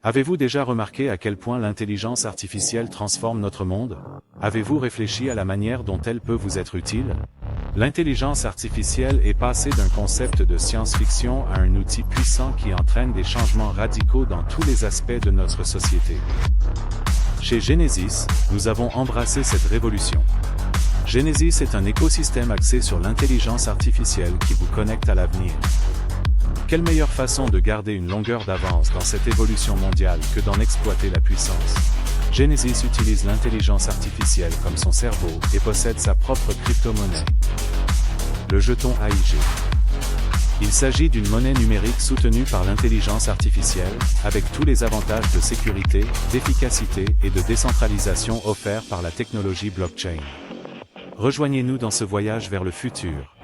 Avez-vous déjà remarqué à quel point l'intelligence artificielle transforme notre monde? Avez-vous réfléchi à la manière dont elle peut vous être utile? L'intelligence artificielle est passée d'un concept de science-fiction à un outil puissant qui entraîne des changements radicaux dans tous les aspects de notre société. Chez Genesis, nous avons embrassé cette révolution. Genesis est un écosystème axé sur l'intelligence artificielle qui vous connecte à l'avenir. Quelle meilleure façon de garder une longueur d'avance dans cette évolution mondiale que d'en exploiter la puissance? Genesis utilise l'intelligence artificielle comme son cerveau et possède sa propre crypto-monnaie, le jeton AIG. Il s'agit d'une monnaie numérique soutenue par l'intelligence artificielle, avec tous les avantages de sécurité, d'efficacité et de décentralisation offerts par la technologie blockchain. Rejoignez-nous dans ce voyage vers le futur.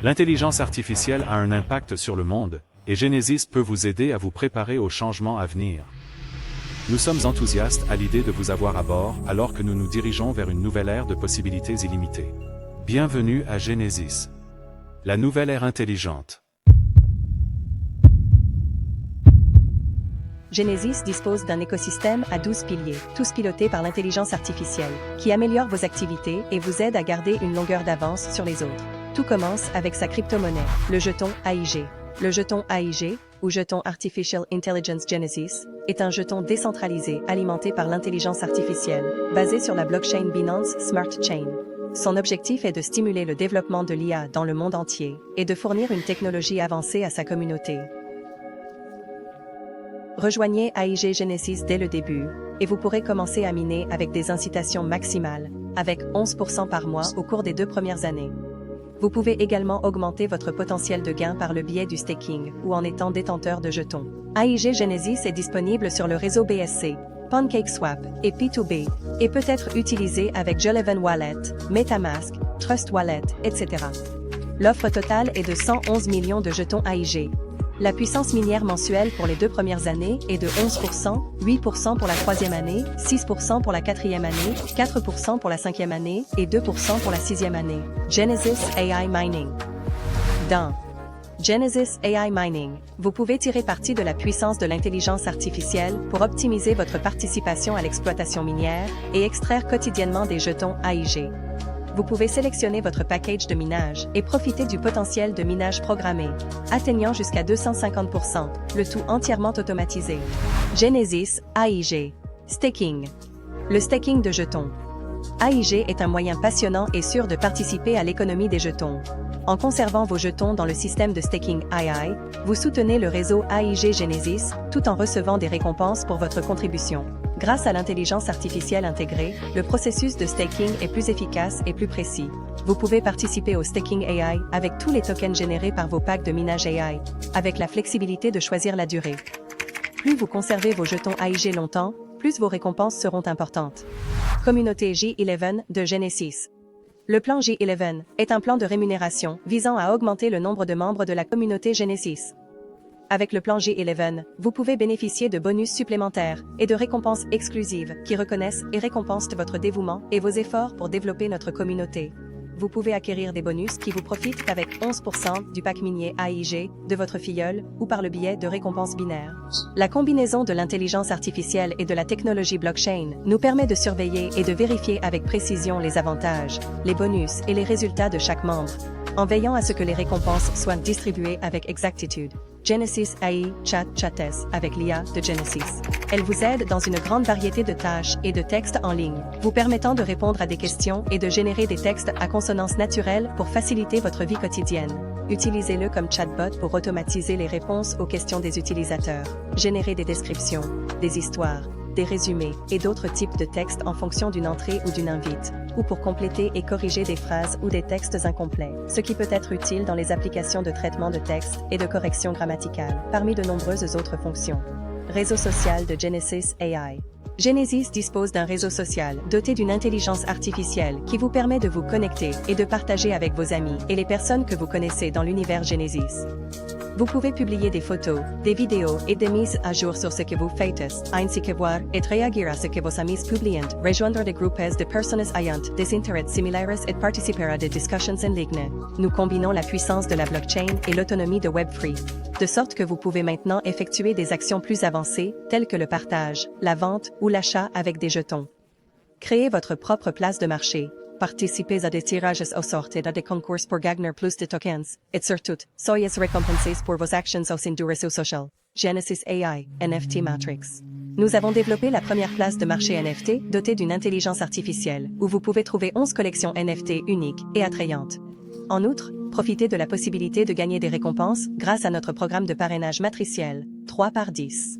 L'intelligence artificielle a un impact sur le monde, et Genesis peut vous aider à vous préparer aux changements à venir. Nous sommes enthousiastes à l'idée de vous avoir à bord alors que nous nous dirigeons vers une nouvelle ère de possibilités illimitées. Bienvenue à Genesis, la nouvelle ère intelligente. Genesis dispose d'un écosystème à 12 piliers, tous pilotés par l'intelligence artificielle, qui améliore vos activités et vous aide à garder une longueur d'avance sur les autres. Tout commence avec sa crypto-monnaie, le jeton AIG. Le jeton AIG, ou jeton Artificial Intelligence Genesis, est un jeton décentralisé alimenté par l'intelligence artificielle, basé sur la blockchain Binance Smart Chain. Son objectif est de stimuler le développement de l'IA dans le monde entier et de fournir une technologie avancée à sa communauté. Rejoignez AIG Genesis dès le début, et vous pourrez commencer à miner avec des incitations maximales, avec 11% par mois au cours des 2 premières années. Vous pouvez également augmenter votre potentiel de gain par le biais du staking ou en étant détenteur de jetons. AIG Genesis est disponible sur le réseau BSC, PancakeSwap et P2B, et peut être utilisé avec Joleven Wallet, MetaMask, Trust Wallet, etc. L'offre totale est de 111 millions de jetons AIG. La puissance minière mensuelle pour les 2 premières années est de 11%, 8% pour la 3e année, 6% pour la 4e année, 4% pour la 5e année et 2% pour la 6e année. Genesis AI Mining. Dans Genesis AI Mining, vous pouvez tirer parti de la puissance de l'intelligence artificielle pour optimiser votre participation à l'exploitation minière et extraire quotidiennement des jetons AIG. Vous pouvez sélectionner votre package de minage et profiter du potentiel de minage programmé, atteignant jusqu'à 250%, le tout entièrement automatisé. Genesis AIG. Staking. Le staking de jetons. AIG est un moyen passionnant et sûr de participer à l'économie des jetons. En conservant vos jetons dans le système de staking AI, vous soutenez le réseau AIG Genesis tout en recevant des récompenses pour votre contribution. Grâce à l'intelligence artificielle intégrée, le processus de staking est plus efficace et plus précis. Vous pouvez participer au staking AI avec tous les tokens générés par vos packs de minage AI, avec la flexibilité de choisir la durée. Plus vous conservez vos jetons AIG longtemps, plus vos récompenses seront importantes. Communauté J11 de Genesis. Le plan J11 est un plan de rémunération visant à augmenter le nombre de membres de la communauté Genesis. Avec le plan J11, vous pouvez bénéficier de bonus supplémentaires et de récompenses exclusives qui reconnaissent et récompensent votre dévouement et vos efforts pour développer notre communauté. Vous pouvez acquérir des bonus qui vous profitent avec 11% du pack minier AIG de votre filleul ou par le biais de récompenses binaires. La combinaison de l'intelligence artificielle et de la technologie blockchain nous permet de surveiller et de vérifier avec précision les avantages, les bonus et les résultats de chaque membre, en veillant à ce que les récompenses soient distribuées avec exactitude. Genesis AI Chattes avec l'IA de Genesis. Elle vous aide dans une grande variété de tâches et de textes en ligne, vous permettant de répondre à des questions et de générer des textes à consonance naturelle pour faciliter votre vie quotidienne. Utilisez-le comme chatbot pour automatiser les réponses aux questions des utilisateurs, générer des descriptions, des histoires, des résumés et d'autres types de textes en fonction d'une entrée ou d'une invite, ou pour compléter et corriger des phrases ou des textes incomplets, ce qui peut être utile dans les applications de traitement de texte et de correction grammaticale, parmi de nombreuses autres fonctions. Réseau social de Genesis AI. Genesis dispose d'un réseau social doté d'une intelligence artificielle qui vous permet de vous connecter et de partager avec vos amis et les personnes que vous connaissez dans l'univers Genesis. Vous pouvez publier des photos, des vidéos et des mises à jour sur ce que vous faites, ainsi que voir et réagir à ce que vos amis publient, rejoindre des groupes de personnes ayant des intérêts similaires et participer à des discussions en ligne. Nous combinons la puissance de la blockchain et l'autonomie de Web3. de sorte que vous pouvez maintenant effectuer des actions plus avancées, telles que le partage, la vente ou l'achat avec des jetons. Créez votre propre place de marché. Participez à des tirages au sort et à des concours pour gagner plus de tokens, et surtout, soyez récompensés pour vos actions au sein du réseau social. Genesis AI, NFT Matrix. Nous avons développé la première place de marché NFT dotée d'une intelligence artificielle, où vous pouvez trouver 11 collections NFT uniques et attrayantes. En outre, profitez de la possibilité de gagner des récompenses grâce à notre programme de parrainage matriciel, 3 par 10.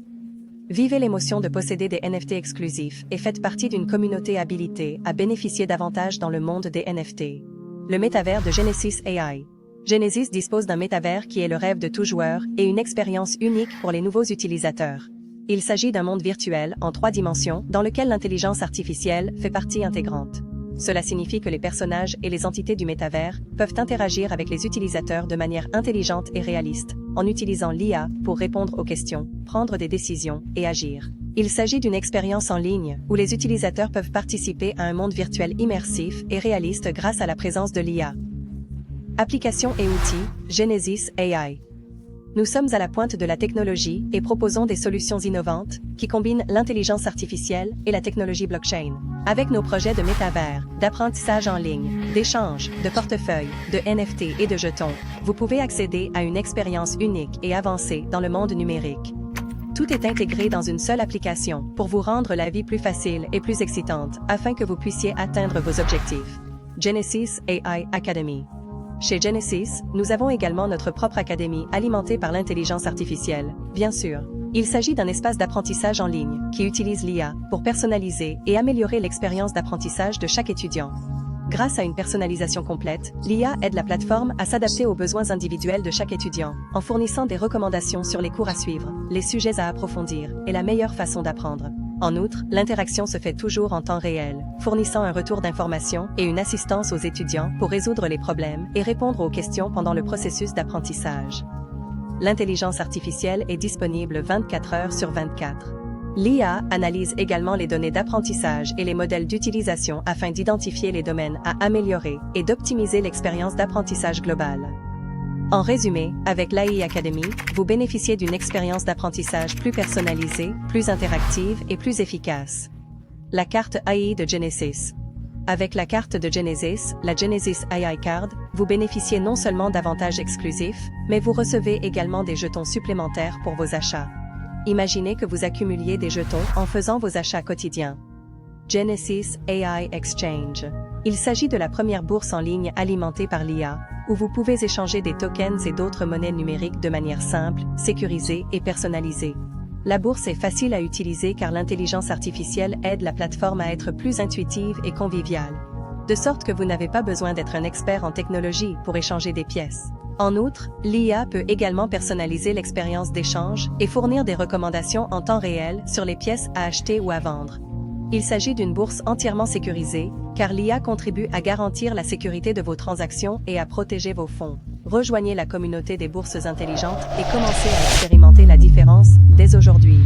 Vivez l'émotion de posséder des NFT exclusifs et faites partie d'une communauté habilitée à bénéficier davantage dans le monde des NFT. Le métavers de Genesis AI. Genesis dispose d'un métavers qui est le rêve de tout joueur et une expérience unique pour les nouveaux utilisateurs. Il s'agit d'un monde virtuel en 3 dimensions dans lequel l'intelligence artificielle fait partie intégrante. Cela signifie que les personnages et les entités du métavers peuvent interagir avec les utilisateurs de manière intelligente et réaliste, en utilisant l'IA pour répondre aux questions, prendre des décisions et agir. Il s'agit d'une expérience en ligne où les utilisateurs peuvent participer à un monde virtuel immersif et réaliste grâce à la présence de l'IA. Applications et outils, Genesis AI. Nous sommes à la pointe de la technologie et proposons des solutions innovantes qui combinent l'intelligence artificielle et la technologie blockchain. Avec nos projets de métavers, d'apprentissage en ligne, d'échange, de portefeuille, de NFT et de jetons, vous pouvez accéder à une expérience unique et avancée dans le monde numérique. Tout est intégré dans une seule application pour vous rendre la vie plus facile et plus excitante afin que vous puissiez atteindre vos objectifs. Genesis AI Academy. Chez Genesis, nous avons également notre propre académie alimentée par l'intelligence artificielle, bien sûr. Il s'agit d'un espace d'apprentissage en ligne qui utilise l'IA pour personnaliser et améliorer l'expérience d'apprentissage de chaque étudiant. Grâce à une personnalisation complète, l'IA aide la plateforme à s'adapter aux besoins individuels de chaque étudiant, en fournissant des recommandations sur les cours à suivre, les sujets à approfondir et la meilleure façon d'apprendre. En outre, l'interaction se fait toujours en temps réel, fournissant un retour d'information et une assistance aux étudiants pour résoudre les problèmes et répondre aux questions pendant le processus d'apprentissage. L'intelligence artificielle est disponible 24 heures sur 24. L'IA analyse également les données d'apprentissage et les modèles d'utilisation afin d'identifier les domaines à améliorer et d'optimiser l'expérience d'apprentissage globale. En résumé, avec l'AI Academy, vous bénéficiez d'une expérience d'apprentissage plus personnalisée, plus interactive et plus efficace. La carte AI de Genesis. Avec la carte de Genesis, la Genesis AI Card, vous bénéficiez non seulement d'avantages exclusifs, mais vous recevez également des jetons supplémentaires pour vos achats. Imaginez que vous accumuliez des jetons en faisant vos achats quotidiens. Genesis AI Exchange. Il s'agit de la première bourse en ligne alimentée par l'IA, où vous pouvez échanger des tokens et d'autres monnaies numériques de manière simple, sécurisée et personnalisée. La bourse est facile à utiliser car l'intelligence artificielle aide la plateforme à être plus intuitive et conviviale, de sorte que vous n'avez pas besoin d'être un expert en technologie pour échanger des pièces. En outre, l'IA peut également personnaliser l'expérience d'échange et fournir des recommandations en temps réel sur les pièces à acheter ou à vendre. Il s'agit d'une bourse entièrement sécurisée, car l'IA contribue à garantir la sécurité de vos transactions et à protéger vos fonds. Rejoignez la communauté des bourses intelligentes et commencez à expérimenter la différence dès aujourd'hui.